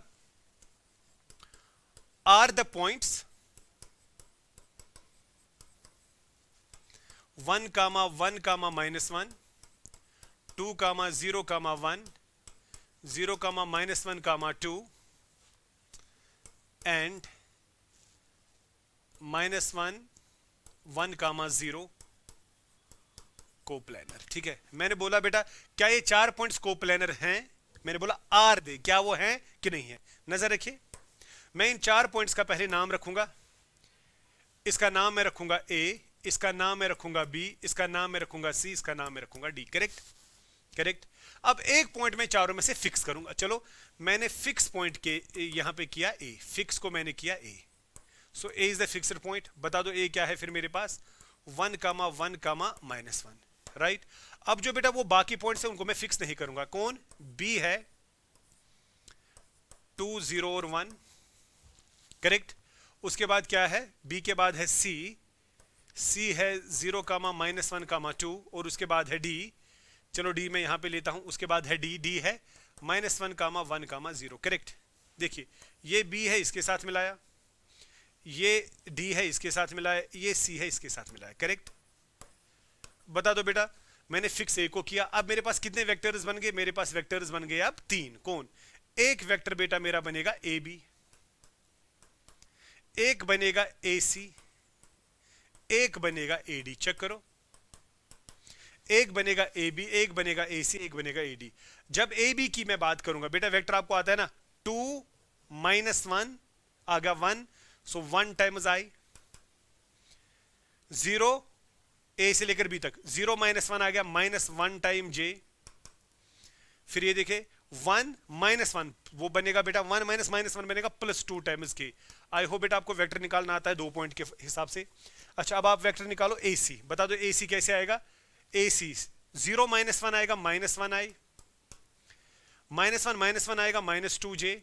are the points 1, -1, -1, 2, 0, 1, 0, -1, 2 and -1, 1, 0 coplanar. ठीक है, मैंने बोला बेटा क्या ये 4 पॉइंट्स कोप्लेनर हैं? मैंने बोला आर दे, क्या वो हैं कि नहीं है? नजर रखिए, मैं इन 4 पॉइंट्स का पहले नाम रखूंगा। इसका नाम मैं रखूंगा ए, इसका नाम मैं रखूंगा बी, इसका नाम मैं रखूंगा सी, इसका नाम मैं रखूंगा डी। Correct, correct. अब एक पॉइंट में चारों में से फिक्स करूंगा। चलो मैंने फिक्स पॉइंट के यहां पे किया ए, फिक्स को मैंने किया ए, सो ए इज द फिक्स्ड पॉइंट। बता दो ए क्या है फिर मेरे पास, 1 कामा 1 कामा -1, राइट। अब जो बेटा वो बाकी पॉइंट्स है उनको मैं फिक्स नहीं करूंगा। कौन, बी है 2 0 और 1, करेक्ट। उसके बाद क्या है, बी के बाद है सी, सी है 0 कामा -1 कामा 2, और उसके बाद है डी। चलो डी मैं यहां पे लेता हूं। उसके बाद है डी, डी है -1 कामा 1 कामा 0, करेक्ट। देखिए ये बी है इसके साथ मिलाया, ये डी है इसके साथ मिलाया, ये सी है इसके साथ मिलाया, करेक्ट। बता दो बेटा, मैंने फिक्स ए को किया। अब मेरे पास कितने वेक्टर्स बन गए, मेरे पास वेक्टर्स बन गए अब 3। कौन, एक वेक्टर बेटा मेरा बनेगा ए बी, एक बनेगा ए सी, एक बनेगा ए डी। चेक करो, एक बनेगा ए बी, एक बनेगा ए सी, एक बनेगा ए डी। जब ए बी की मैं बात करूंगा बेटा, वेक्टर आपको आता है ना, 2 -1 आ गया 1, सो 1 टाइम्स आई, 0 ए से लेकर बी तक, 0 -1 आ गया, -1 टाइम जे। फिर ये देखे 1 -1 वो बनेगा बेटा 1 -1 बनेगा +2 टाइम्स के। आई होप बेटा आपको वेक्टर निकालना आता है 2 पॉइंट के हिसाब से। अच्छा अब आप वेक्टर निकालो ए सी। बता दो ए सी कैसे आएगा, ए सी 0 -1 आएगा -1 आई, -1 आएगा -2 जे,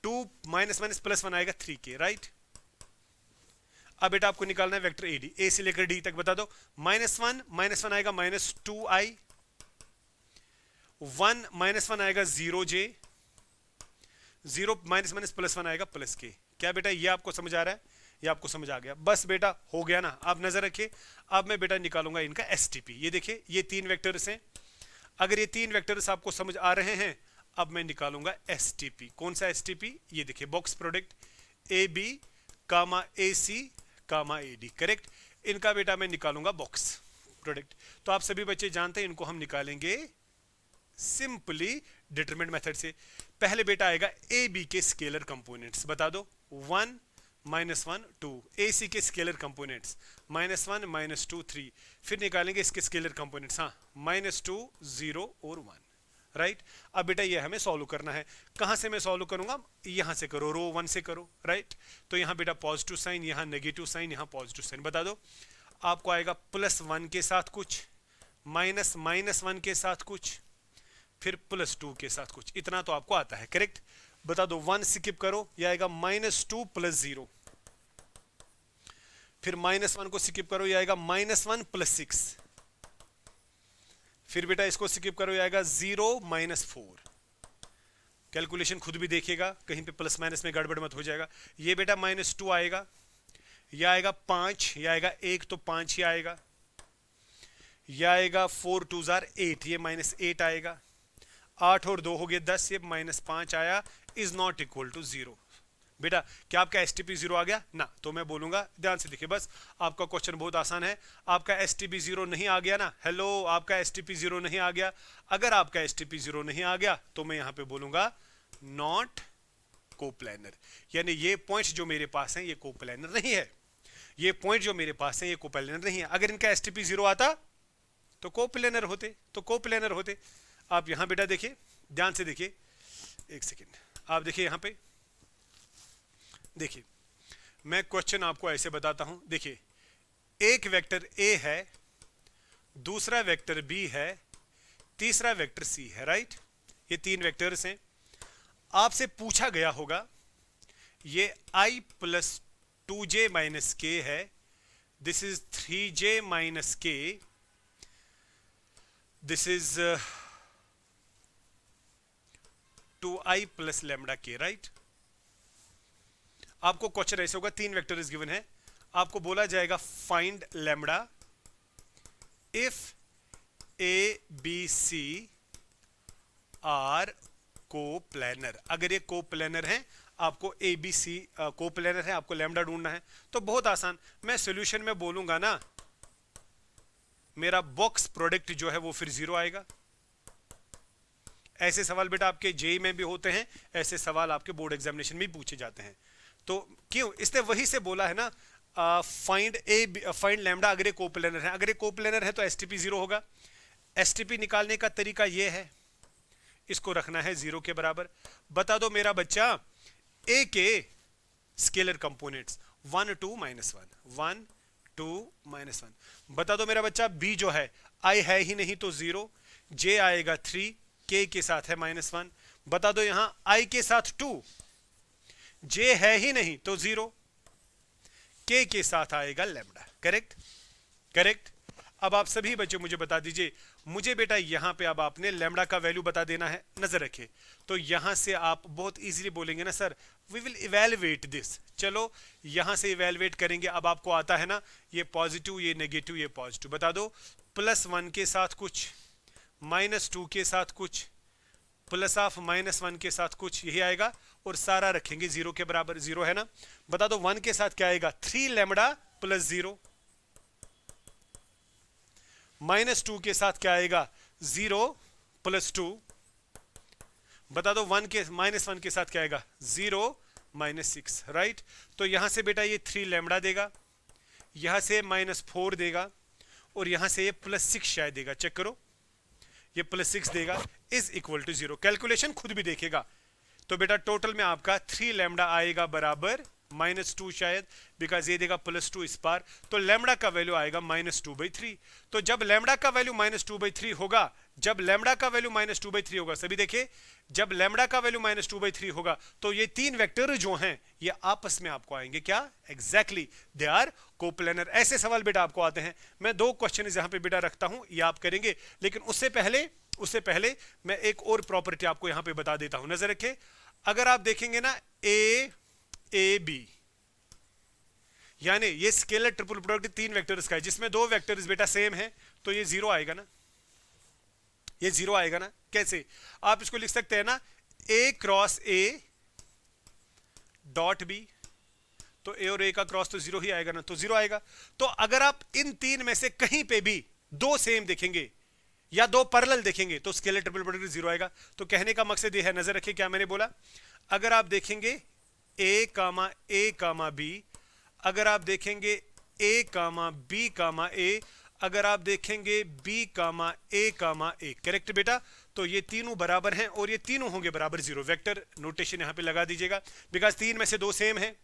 2 -1 आएगा 3 के, राइट। अब बेटा आपको निकालना है वेक्टर ए डी, ए से लेकर डी तक। बता दो -1 आएगा -2 आई, 1 -1 आएगा 0 जे, 0 -1 आएगा प्लस के। क्या बेटा ये आपको समझ आ रहा है, ये आपको समझ आ गया। बस बेटा हो गया ना। आप नजर रखिए, अब मैं बेटा निकालूंगा इनका एसटीपी। ये देखिए ये 3 वेक्टर्स हैं। अगर ये 3 वेक्टर्स आपको समझ आ रहे हैं, अब मैं निकालूंगा एसटीपी। कौन सा एसटीपी, ये देखिए box product A B comma A C comma A D, correct. इनका बेटा मैं निकालूंगा बॉक्स प्रोडक्ट। तो आप सभी बच्चे जानते हैं इनको हम निकालेंगे सिंपली डिटरमिनेंट मेथड से। पहले बेटा आएगा ए बी के स्केलर कंपोनेंट्स। बता दो 1 -1 2, ए सी के स्केलर कंपोनेंट्स -1 -2 3। फिर निकालेंगे इसके स्केलर कंपोनेंट्स, हाँ -2 0 और 1, राइट। अब बेटा ये हमें सॉल्व करना है। कहां से मैं सॉल्व करूंगा, यहां से करो, रो 1 से करो, राइट। तो यहां बेटा पॉजिटिव साइन, यहां नेगेटिव साइन, यहां पॉजिटिव साइन। बता दो आपको आएगा +1 के साथ कुछ, -1 के साथ कुछ, फिर +2 के साथ कुछ। इतना तो आपको आता है, करेक्ट। बता दो 1 स्किप करो, यह आएगा -2 + 0, फिर -1 को स्किप करो, यह आएगा -1 + 6, फिर बेटा इसको स्किप करो, यह आएगा 0 -4। कैलकुलेशन खुद भी देखिएगा, कहीं पे प्लस माइनस में गड़बड़ मत हो जाएगा। ये बेटा -2 आएगा, यह आएगा 5, यह आएगा 1 तो 5 ही आएगा, यह आएगा 4 2 8, ये -8 आएगा, 8 और 2 हो गए 10, ये -5 आया, इज नॉट इक्वल टू 0। बेटा क्या आपका एसटीपी 0 आ गया ना, तो मैं बोलूंगा ध्यान से देखिए, बस आपका क्वेश्चन बहुत आसान है। आपका एसटीपी 0 नहीं आ गया ना, हेलो आपका एसटीपी 0 नहीं आ गया। अगर आपका एसटीपी 0 नहीं आ गया तो मैं यहां पे बोलूंगा नॉट कोप्लानर, यानी ये पॉइंट्स जो मेरे पास हैं ये कोप्लानर नहीं है, ये पॉइंट जो मेरे पास है ये कोप्लानर नहीं है। अगर इनका एसटीपी 0 आता तो कोप्लानर होते, तो कोप्लानर होते। आप यहां बेटा देखिए, ध्यान से देखिए, एक सेकेंड, आप देखिए यहां पे देखिए, मैं क्वेश्चन आपको ऐसे बताता हूं। देखिए एक वेक्टर ए है, दूसरा वेक्टर बी है, तीसरा वेक्टर सी है, राइट। ये 3 वेक्टर्स हैं। आपसे पूछा गया होगा ये i + 2j - k है, this is 3j - k, this is 2i + λk, right. आपको क्वेश्चन ऐसे होगा, 3 वेक्टर्स गिवन है, आपको बोला जाएगा find lambda if A B C are coplanar. अगर ये कोप्लानर है, आपको ए बी सी कोप्लानर है, आपको लैम्बडा ढूंढना है। तो बहुत आसान, मैं सॉल्यूशन में बोलूंगा ना, मेरा बॉक्स प्रोडक्ट जो है वो फिर 0 आएगा। ऐसे सवाल बेटा आपके जेई में भी होते हैं, ऐसे सवाल आपके बोर्ड एग्जामिनेशन में भी पूछे जाते हैं। तो क्यों, इसने वही से बोला है ना, फाइंड लैम्डा अगर ये कोप्लेनर है। अगर ये कोप्लेनर है तो एसटीपी 0 होगा। एसटीपी निकालने का तरीका ये है, इसको रखना है 0 के बराबर। बता दो मेरा बच्चा ए के स्केलर कंपोनेंट्स 1 2 -1 1 2 -1। बता दो मेरा बच्चा बी जो है आई है ही नहीं तो 0, जे आएगा 3, के के साथ है -1। बता दो यहां आई के साथ 2, जे है ही नहीं तो 0, के साथ आएगा लैम्डा। Correct correct. अब आप सभी बच्चे मुझे बता दीजिए, मुझे बेटा यहां पे अब आपने लैम्डा का वैल्यू बता देना है। नजर रखिए, तो यहां से आप बहुत इजीली बोलेंगे ना sir we will evaluate this. चलो यहां से इवेलुएट करेंगे। अब आपको आता है ना ये पॉजिटिव, ये नेगेटिव, ये पॉजिटिव। बता दो +1 के साथ कुछ, -2 के साथ कुछ, +(-1) के साथ कुछ, यही आएगा। और सारा रखेंगे 0 के बराबर। 0 है ना। बता दो 1 के साथ क्या आएगा 3 लैम्डा + 0। -2 के साथ क्या आएगा 0 + 2। बता दो -1 के साथ क्या आएगा 0 - 6। राइट। तो यहां से बेटा ये 3 लैम्डा देगा, यहां से -4 देगा, और यहां से ये +6 शायद देगा। चेक करो, ये +6 देगा इज इक्वल टू 0। कैलकुलेशन खुद भी देखेगा। तो बेटा टोटल में आपका 3 लैम्डा आएगा बराबर -2 शायद, बिकॉज ये देगा +2 इस पार। तो लैम्डा का वैल्यू आएगा -2/3। तो जब लैम्डा का वैल्यू -2/3 होगा, जब लैम्डा का वैल्यू -2/3 होगा, सभी देखिए जब लैम्डा का वैल्यू -2/3 होगा तो ये 3 वेक्टर जो हैं ये आपस में आपको आएंगे क्या, एग्जैक्टली दे आर कोप्लेनर। ऐसे सवाल बेटा आपको आते हैं। मैं 2 क्वेश्चन यहां पे बेटा रखता हूं, ये आप करेंगे। लेकिन उससे पहले मैं एक और प्रॉपर्टी आपको यहां पे बता देता हूं। नजर रखें, अगर आप देखेंगे ना ए बी, यानी ये स्केलर ट्रिपल प्रोडक्ट 3 वेक्टर्स का है जिसमें 2 वेक्टर्स बेटा सेम है, तो ये 0 आएगा ना, ये 0 आएगा ना। कैसे आप इसको लिख सकते हैं ना A×A डॉट बी, तो ए और ए का क्रॉस तो 0 ही आएगा ना, तो 0 आएगा। तो अगर आप इन 3 में से कहीं पे भी 2 सेम देखेंगे या 2 पैरेलल देखेंगे तो स्केलर ट्रिपल प्रोडक्ट 0 आएगा। तो कहने का मकसद ये है, नजर रखिए क्या मैंने बोला। अगर आप देखेंगे A, B, अगर आप देखेंगे A, B, A, अगर आप देखेंगे B, A, करेक्ट बेटा। तो ये तीनों बराबर हैं और ये तीनों होंगे बराबर 0। वेक्टर नोटेशन यहां पे लगा दीजिएगा, बिकॉज 3 में से 2 सेम है,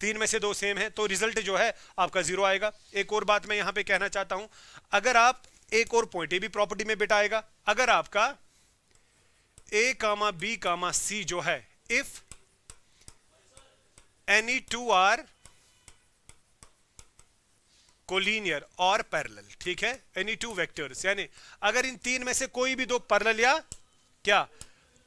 3 में से 2 सेम है, तो रिजल्ट जो है आपका 0 आएगा। एक और बात मैं यहां पे कहना चाहता हूं, अगर आप एक और पॉइंट, ये भी प्रॉपर्टी में बेटा आएगा, अगर आपका A, B, C जो है, इफ any 2 are कोलिनियर और पैरेलल, ठीक है, एनी 2 वेक्टर्स, यानी अगर इन 3 में से कोई भी 2 पैरेलल या क्या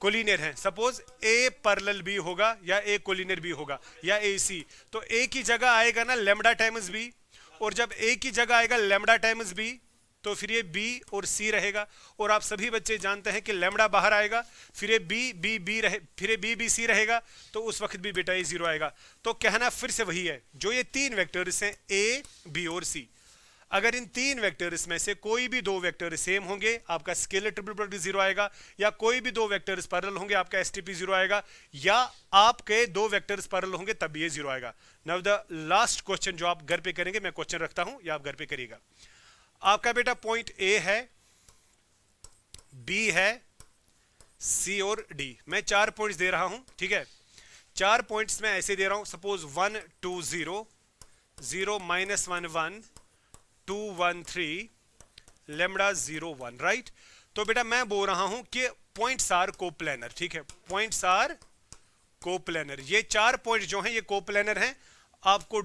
कोलिनियर हैं, सपोज ए पैरेलल बी होगा या ए कोलिनियर बी होगा या ए सी, तो ए की जगह आएगा ना लैम्डा टाइम्स बी, और जब ए की जगह आएगा लैम्डा टाइम्स बी तो फिर ये बी और सी रहेगा। और आप सभी बच्चे जानते हैं कि लैम्डा बाहर आएगा, फिर ये बी रहे, फिर ये बी सी रहेगा, तो उस वक्त भी बेटा ये 0 आएगा। तो कहना फिर से वही है, जो ये 3 वेक्टर्स हैं ए, बी और सी, अगर इन 3 वेक्टर्स में से कोई भी 2 वेक्टर सेम होंगे आपका स्केलर ट्रिपल प्रोडक्ट 0 आएगा, या कोई भी 2 वेक्टर्स पैरेलल होंगे आपका एसटीपी 0 आएगा, या आपके 2 वेक्टर्स पैरेलल होंगे तब ये 0 आएगा। नाउ द लास्ट क्वेश्चन जो आप घर पे करेंगे, मैं क्वेश्चन रखता हूं या आप घर पे करिएगा। आपका बेटा पॉइंट ए है, बी है, सी और डी, मैं 4 पॉइंट्स दे रहा हूं, ठीक है। 4 पॉइंट्स मैं ऐसे दे रहा हूं, सपोज 1 2 0 0 -1 1 2 1 3 लैम्डा 0 1, राइट। तो बेटा मैं बोल रहा हूं कि पॉइंट्स आर कोप्लेनर, ठीक है, पॉइंट्स आर कोप्लेनर। ये 4 पॉइंट जो हैं ये कोप्लेनर हैं। आपको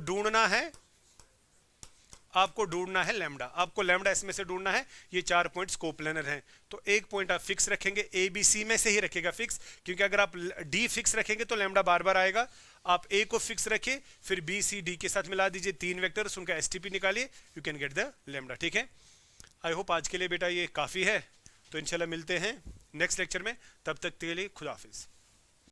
ढूंढना है लैम्डा, आपको लैम्डा इसमें से ढूंढना है। ये 4 पॉइंट्स कोप्लेनर हैं, तो एक पॉइंट आप फिक्स रखेंगे, ए बी सी में से ही रखेगा फिक्स, क्योंकि अगर आप डी फिक्स रखेंगे तो लैम्डा बार बार आएगा। आप ए को फिक्स रखिए, फिर बी सी डी के साथ मिला दीजिए 3 वेक्टर्स, उनका एसटीपी निकालिए, you can get the lambda, ठीक है। आई होप आज के लिए बेटा ये काफी है, तो इंशाल्लाह मिलते हैं नेक्स्ट लेक्चर में, तब तक के लिए खुदा हाफिज।